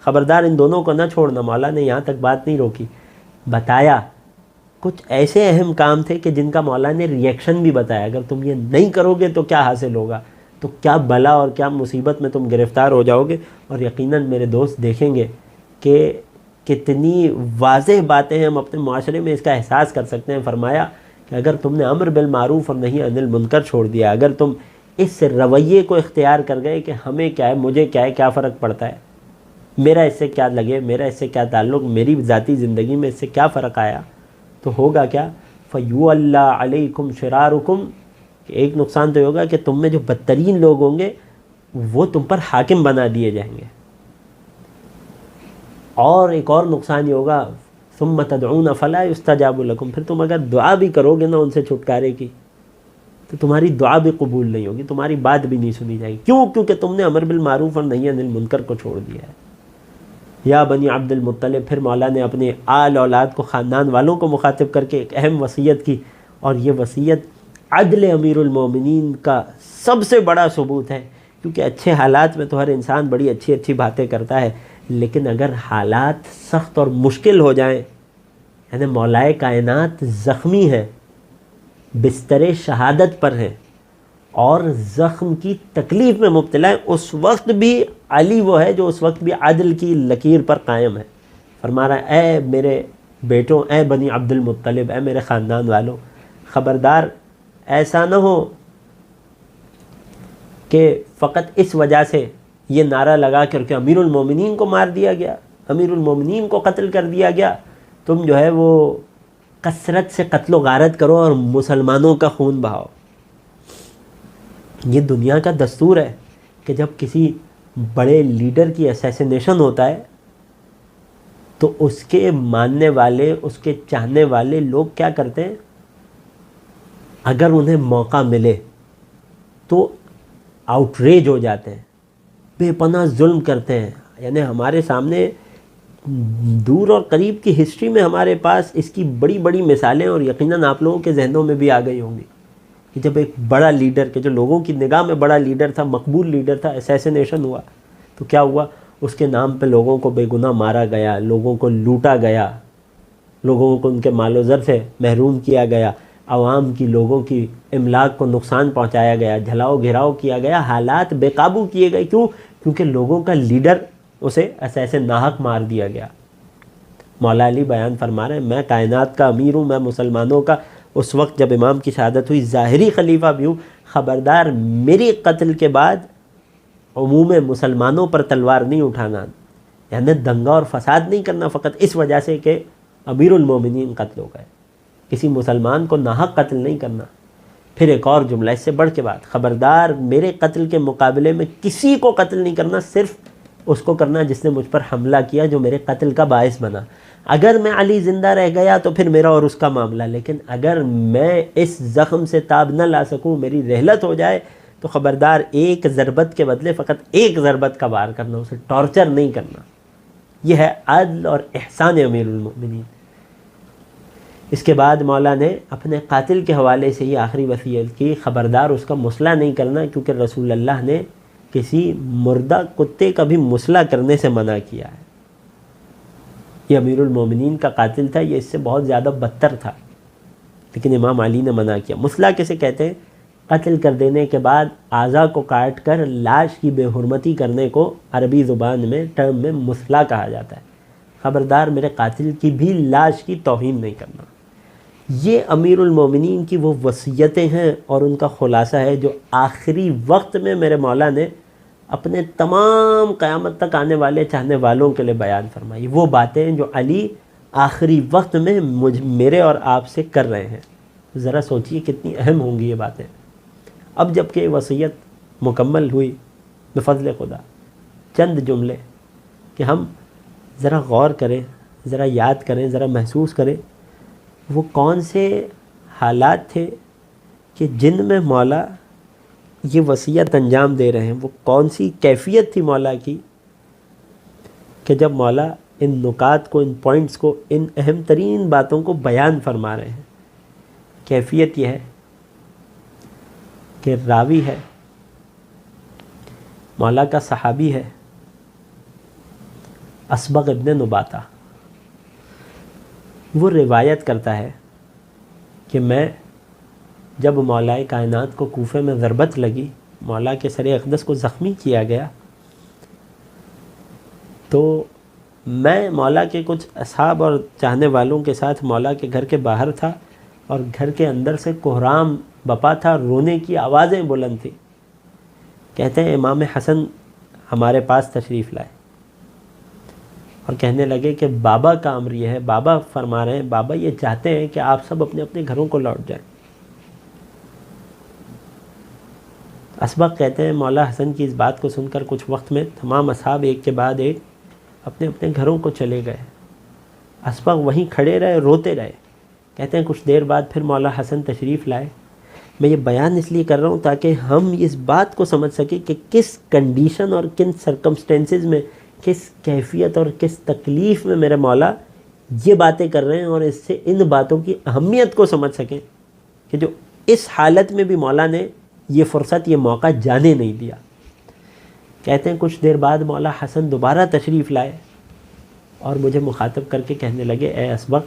خبردار ان دونوں کو نہ چھوڑنا۔ مولا نے یہاں تک بات نہیں روکی، بتایا کچھ ایسے اہم کام تھے کہ جن کا مولا نے ریئیکشن بھی بتایا، اگر تم یہ نہیں کرو گے تو کیا حاصل ہوگا، تو کیا بلا اور کیا مصیبت میں تم گرفتار ہو جاؤ گے۔ اور یقیناً میرے دوست دیکھیں گے کہ کتنی واضح باتیں ہم اپنے معاشرے میں اس کا احساس کر سکتے ہیں۔ فرمایا کہ اگر تم نے امر بالمعروف اور نہی عن المنکر چھوڑ دیا، اگر تم اس رویے کو اختیار کر گئے کہ ہمیں کیا ہے، مجھے کیا ہے، کیا فرق پڑتا ہے، میرا اس سے کیا لگے، میرا اس سے کیا تعلق، میری ذاتی زندگی میں اس سے کیا فرق آیا، تو ہوگا کیا؟ فَيُوَلَّى عَلَيْكُمْ شِرَارُكُمْ، کہ ایک نقصان تو یہ ہوگا کہ تم میں جو بدترین لوگ ہوں گے وہ تم پر حاکم بنا دیے جائیں گے، اور ایک اور نقصان یہ ہوگا ثُمَّ تَدْعُونَ فَلَا يُسْتَجَابُ لَكُمْ، پھر تم اگر دعا بھی کرو گے نا ان سے چھٹکارے کی تو تمہاری دعا بھی قبول نہیں ہوگی، تمہاری بات بھی نہیں سنی جائے گی۔ کیوں؟ کیونکہ تم نے امر بالمعروف اور نہی عن المنکر کو چھوڑ دیا ہے۔ یا بنی عبد المطلب، پھر مولا نے اپنے آل اولاد کو، خاندان والوں کو مخاطب کر کے ایک اہم وصیت کی، اور یہ وصیت عدل امیر المومنین کا سب سے بڑا ثبوت ہے، کیونکہ اچھے حالات میں تو ہر انسان بڑی اچھی اچھی باتیں کرتا ہے، لیکن اگر حالات سخت اور مشکل ہو جائیں، یعنی مولائے کائنات زخمی ہے، بستر شہادت پر ہے اور زخم کی تکلیف میں مبتلا ہے، اس وقت بھی علی وہ ہے جو اس وقت بھی عدل کی لکیر پر قائم ہے۔ فرما رہا ہے اے میرے بیٹوں، اے بنی عبد المطلب، اے میرے خاندان والوں، خبردار ایسا نہ ہو کہ فقط اس وجہ سے یہ نعرہ لگا کر کہ امیر المومنین کو مار دیا گیا، امیر المومنین کو قتل کر دیا گیا، تم جو ہے وہ کثرت سے قتل و غارت کرو اور مسلمانوں کا خون بہاؤ۔ یہ دنیا کا دستور ہے کہ جب کسی بڑے لیڈر کی اسیسینیشن ہوتا ہے تو اس کے ماننے والے، اس کے چاہنے والے لوگ کیا کرتے ہیں، اگر انہیں موقع ملے تو آؤٹریج ہو جاتے ہیں، بے پناہ ظلم کرتے ہیں۔ یعنی ہمارے سامنے دور اور قریب کی ہسٹری میں ہمارے پاس اس کی بڑی بڑی مثالیں، اور یقیناً آپ لوگوں کے ذہنوں میں بھی آ گئی ہوں گی کہ جب ایک بڑا لیڈر کے، جو لوگوں کی نگاہ میں بڑا لیڈر تھا، مقبول لیڈر تھا، اسیسینیشن ہوا تو کیا ہوا، اس کے نام پہ لوگوں کو بے گناہ مارا گیا، لوگوں کو لوٹا گیا، لوگوں کو ان کے مال و زر سے محروم کیا گیا، عوام کی، لوگوں کی املاک کو نقصان پہنچایا گیا، جھلاؤ گھراؤ کیا گیا، حالات بے قابو کیے گئے۔ کیوں؟ کیونکہ لوگوں کا لیڈر اسے اسیسن ناحق مار دیا گیا۔ مولا علی بیان فرما رہے ہیں میں کائنات کا امیر ہوں، میں مسلمانوں کا اس وقت جب امام کی شہادت ہوئی ظاہری خلیفہ بھی ہوں، خبردار میری قتل کے بعد عموم مسلمانوں پر تلوار نہیں اٹھانا، یعنی دنگا اور فساد نہیں کرنا فقط اس وجہ سے کہ امیر المومنین قتل ہو گئے، کسی مسلمان کو ناحق قتل نہیں کرنا۔ پھر ایک اور جملہ اس سے بڑھ کے بات، خبردار میرے قتل کے مقابلے میں کسی کو قتل نہیں کرنا، صرف اس کو کرنا جس نے مجھ پر حملہ کیا، جو میرے قتل کا باعث بنا۔ اگر میں علی زندہ رہ گیا تو پھر میرا اور اس کا معاملہ، لیکن اگر میں اس زخم سے تاب نہ لا سکوں، میری رحلت ہو جائے، تو خبردار ایک ضربت کے بدلے فقط ایک ضربت کا وار کرنا، اسے ٹارچر نہیں کرنا۔ یہ ہے عدل اور احسان امیر المؤمنین۔ اس کے بعد مولا نے اپنے قاتل کے حوالے سے یہ آخری وصیت کی، خبردار اس کا مسئلہ نہیں کرنا، کیونکہ رسول اللہ نے کسی مردہ کتے کا بھی مسئلہ کرنے سے منع کیا ہے۔ یہ امیر المومنین کا قاتل تھا، یہ اس سے بہت زیادہ بدتر تھا، لیکن امام علی نے منع کیا۔ مسئلہ کسے کہتے ہیں؟ قتل کر دینے کے بعد اعضاء کو کاٹ کر لاش کی بے حرمتی کرنے کو عربی زبان میں ٹرم میں مسئلہ کہا جاتا ہے۔ خبردار میرے قاتل کی بھی لاش کی توہین نہیں کرنا۔ یہ امیر المومنین کی وہ وصیتیں ہیں اور ان کا خلاصہ ہے جو آخری وقت میں میرے مولا نے اپنے تمام قیامت تک آنے والے چاہنے والوں کے لیے بیان فرمائی۔ وہ باتیں جو علی آخری وقت میں میرے اور آپ سے کر رہے ہیں. ذرا سوچئے کتنی اہم ہوں گی یہ باتیں. اب جب کہ وصیت مکمل ہوئی بفضل خدا، چند جملے کہ ہم ذرا غور کریں، ذرا یاد کریں، ذرا محسوس کریں وہ کون سے حالات تھے کہ جن میں مولا یہ وصیت انجام دے رہے ہیں. وہ کون سی کیفیت تھی مولا کی کہ جب مولا ان نکات کو، ان پوائنٹس کو، ان اہم ترین باتوں کو بیان فرما رہے ہیں. کیفیت یہ ہے کہ راوی ہے، مولا کا صحابی ہے اسبغ ابن نباتہ. وہ روایت کرتا ہے کہ میں جب مولا کائنات کو کوفے میں ضربت لگی، مولا کے سر اقدس کو زخمی کیا گیا، تو میں مولا کے کچھ اصحاب اور چاہنے والوں کے ساتھ مولا کے گھر کے باہر تھا، اور گھر کے اندر سے کوہرام بپا تھا، رونے کی آوازیں بلند تھیں. کہتے ہیں امام حسن ہمارے پاس تشریف لائے اور کہنے لگے کہ بابا کا امر یہ ہے، بابا فرما رہے ہیں، بابا یہ چاہتے ہیں کہ آپ سب اپنے اپنے گھروں کو لوٹ جائیں. اسبغ کہتے ہیں مولا حسن کی اس بات کو سن کر کچھ وقت میں تمام اصحاب ایک کے بعد ایک اپنے اپنے گھروں کو چلے گئے. اسبغ وہیں کھڑے رہے، روتے رہے. کہتے ہیں کچھ دیر بعد پھر مولا حسن تشریف لائے. میں یہ بیان اس لیے کر رہا ہوں تاکہ ہم اس بات کو سمجھ سکیں کہ کس کنڈیشن اور کن سرکمسٹینسز میں، کس کیفیت اور کس تکلیف میں میرے مولا یہ باتیں کر رہے ہیں، اور اس سے ان باتوں کی اہمیت کو سمجھ سکیں کہ جو اس حالت میں بھی مولا نے یہ فرصت، یہ موقع جانے نہیں دیا. کہتے ہیں کچھ دیر بعد مولا حسن دوبارہ تشریف لائے اور مجھے مخاطب کر کے کہنے لگے اے اسبغ،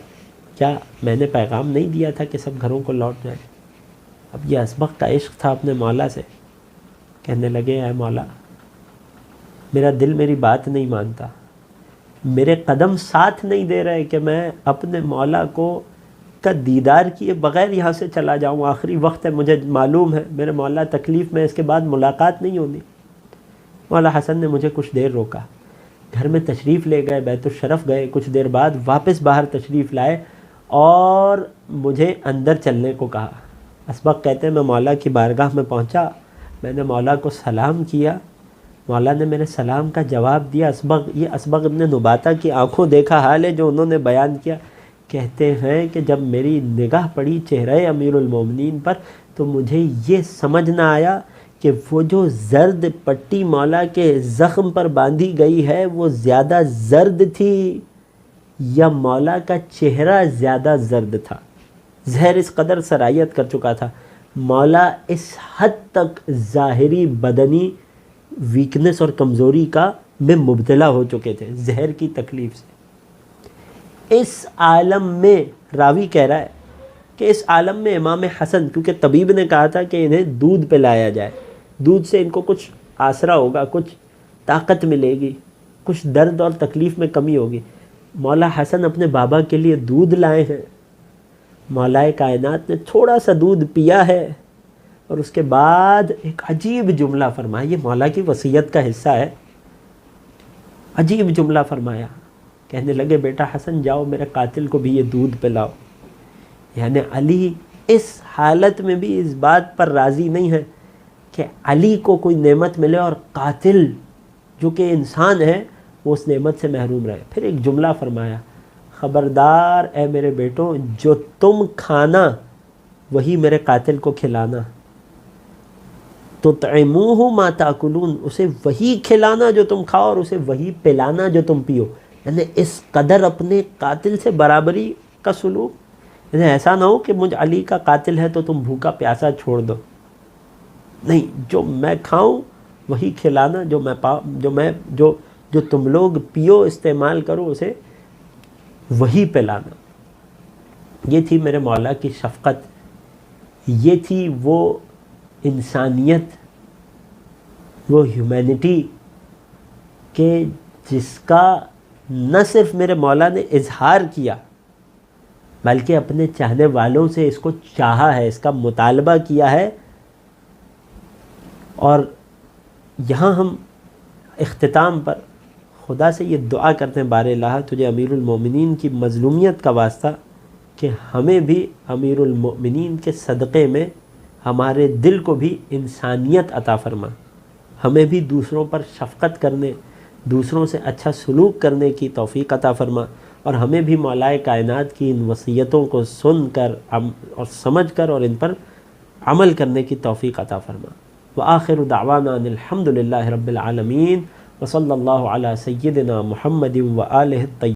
کیا میں نے پیغام نہیں دیا تھا کہ سب گھروں کو لوٹ جائیں؟ اب یہ اسبغ کا عشق تھا اپنے مولا سے. کہنے لگے اے مولا، میرا دل میری بات نہیں مانتا، میرے قدم ساتھ نہیں دے رہے کہ میں اپنے مولا کو کا دیدار کیے بغیر یہاں سے چلا جاؤں. آخری وقت ہے، مجھے معلوم ہے میرے مولا تکلیف میں، اس کے بعد ملاقات نہیں ہونی. مولا حسن نے مجھے کچھ دیر روکا، گھر میں تشریف لے گئے، بیت الشرف گئے. کچھ دیر بعد واپس باہر تشریف لائے اور مجھے اندر چلنے کو کہا. اسبغ کہتے ہیں میں مولا کی بارگاہ میں پہنچا، میں نے مولا کو سلام کیا، مولا نے میرے سلام کا جواب دیا. یہ اسبغ ابن نباتہ کی آنکھوں دیکھا حال ہے جو انہوں نے بیان کیا. کہتے ہیں کہ جب میری نگاہ پڑی چہرہ امیر المومنین پر تو مجھے یہ سمجھ نہ آیا کہ وہ جو زرد پٹی مولا کے زخم پر باندھی گئی ہے وہ زیادہ زرد تھی یا مولا کا چہرہ زیادہ زرد تھا. زہر اس قدر سرایت کر چکا تھا، مولا اس حد تک ظاہری بدنی ویکنس اور کمزوری کا میں مبتلا ہو چکے تھے زہر کی تکلیف سے. اس عالم میں راوی کہہ رہا ہے کہ اس عالم میں امام حسن، کیونکہ طبیب نے کہا تھا کہ انہیں دودھ پلایا جائے، دودھ سے ان کو کچھ آسرا ہوگا، کچھ طاقت ملے گی، کچھ درد اور تکلیف میں کمی ہوگی. مولا حسن اپنے بابا کے لیے دودھ لائے ہیں. مولا کائنات نے تھوڑا سا دودھ پیا ہے اور اس کے بعد ایک عجیب جملہ فرمایا. یہ مولا کی وصیت کا حصہ ہے. عجیب جملہ فرمایا، کہنے لگے بیٹا حسن جاؤ میرے قاتل کو بھی یہ دودھ پلاؤ. یعنی علی اس حالت میں بھی اس بات پر راضی نہیں ہے کہ علی کو کوئی نعمت ملے اور قاتل جو کہ انسان ہے وہ اس نعمت سے محروم رہے. پھر ایک جملہ فرمایا، خبردار اے میرے بیٹوں، جو تم کھانا وہی میرے قاتل کو کھلانا. تطعموہ ما تاکلون، اسے وہی کھلانا جو تم کھاؤ اور اسے وہی پلانا جو تم پیو. یعنی اس قدر اپنے قاتل سے برابری کا سلوک. یعنی ایسا نہ ہو کہ مجھ علی کا قاتل ہے تو تم بھوکا پیاسا چھوڑ دو. نہیں، جو میں کھاؤں وہی کھلانا، جو تم لوگ پیو استعمال کرو اسے وہی پلانا. یہ تھی میرے مولا کی شفقت، یہ تھی وہ انسانیت، وہ ہیومینٹی کہ جس کا نہ صرف میرے مولا نے اظہار کیا بلکہ اپنے چاہنے والوں سے اس کو چاہا ہے، اس کا مطالبہ کیا ہے. اور یہاں ہم اختتام پر خدا سے یہ دعا کرتے ہیں بار الہ تجھے امیر المومنین کی مظلومیت کا واسطہ کہ ہمیں بھی امیر المومنین کے صدقے میں ہمارے دل کو بھی انسانیت عطا فرما، ہمیں بھی دوسروں پر شفقت کرنے، دوسروں سے اچھا سلوک کرنے کی توفیق عطا فرما، اور ہمیں بھی مولائے کائنات کی ان وصیتوں کو سن کر اور سمجھ کر اور ان پر عمل کرنے کی توفیق عطا فرما۔ وآخر دعوانا ان الحمد للہ رب العالمین، وصلی اللہ علی سیدنا محمد وآلہ الطیبین۔